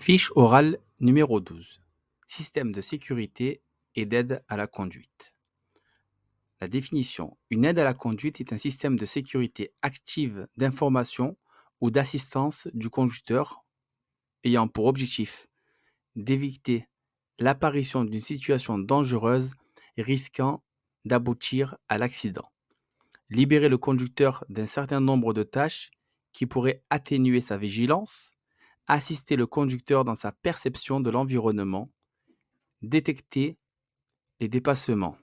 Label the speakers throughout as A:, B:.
A: Fiche orale numéro 12. Système de sécurité et d'aide à la conduite. La définition. Une aide à la conduite est un système de sécurité active d'information ou d'assistance du conducteur ayant pour objectif d'éviter l'apparition d'une situation dangereuse risquant d'aboutir à l'accident. Libérer le conducteur d'un certain nombre de tâches qui pourraient atténuer sa vigilance, assister le conducteur dans sa perception de l'environnement, détecter les dépassements.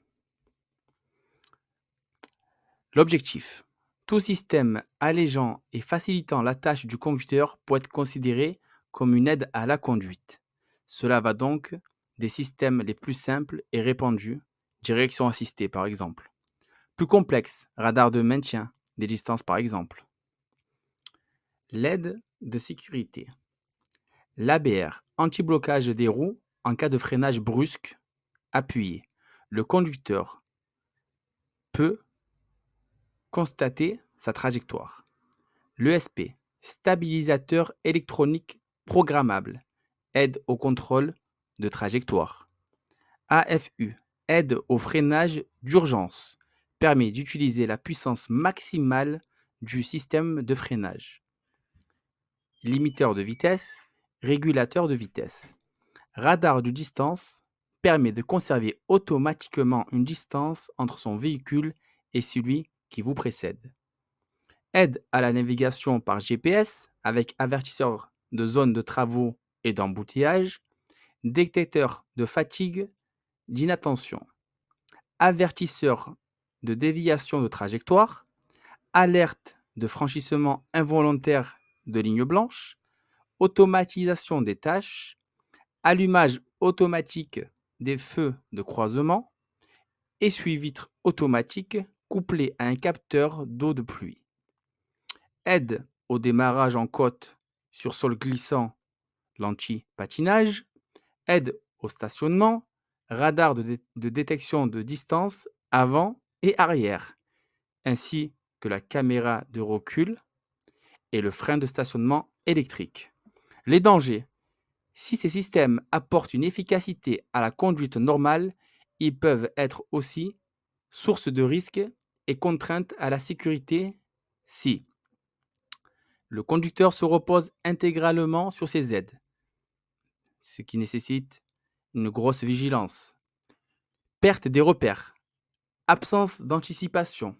A: L'objectif. Tout système allégeant et facilitant la tâche du conducteur peut être considéré comme une aide à la conduite. Cela va donc des systèmes les plus simples et répandus, direction assistée par exemple. Plus complexe, radar de maintien des distances par exemple. L'aide de sécurité. L'ABR, anti-blocage des roues en cas de freinage brusque, appuyé. Le conducteur peut constater sa trajectoire. L'ESP, stabilisateur électronique programmable, aide au contrôle de trajectoire. AFU, aide au freinage d'urgence, permet d'utiliser la puissance maximale du système de freinage. Limiteur de vitesse, régulateur de vitesse. Radar de distance permet de conserver automatiquement une distance entre son véhicule et celui qui vous précède. Aide à la navigation par GPS avec avertisseur de zone de travaux et d'embouteillage, détecteur de fatigue, d'inattention, avertisseur de déviation de trajectoire, alerte de franchissement involontaire de ligne blanche, automatisation des tâches, allumage automatique des feux de croisement, essuie-vitre automatique couplé à un capteur d'eau de pluie. Aide au démarrage en côte sur sol glissant, l'anti-patinage, aide au stationnement, radar de détection de distance avant et arrière, ainsi que la caméra de recul et le frein de stationnement électrique. Les dangers. Si ces systèmes apportent une efficacité à la conduite normale, ils peuvent être aussi source de risques et contraintes à la sécurité si le conducteur se repose intégralement sur ses aides, ce qui nécessite une grosse vigilance. Perte des repères, absence d'anticipation,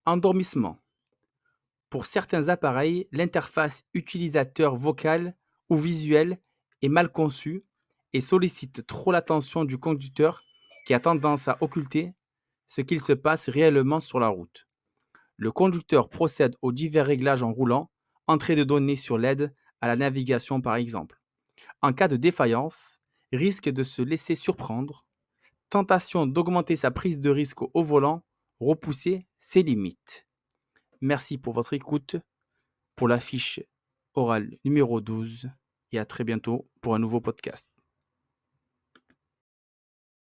A: endormissement. Pour certains appareils, l'interface utilisateur vocale ou visuelle est mal conçue et sollicite trop l'attention du conducteur qui a tendance à occulter ce qu'il se passe réellement sur la route. Le conducteur procède aux divers réglages en roulant, entrée de données sur l'aide à la navigation par exemple. En cas de défaillance, risque de se laisser surprendre, tentation d'augmenter sa prise de risque au volant, repousser ses limites. Merci pour votre écoute pour la fiche orale numéro 12 et à très bientôt pour un nouveau podcast.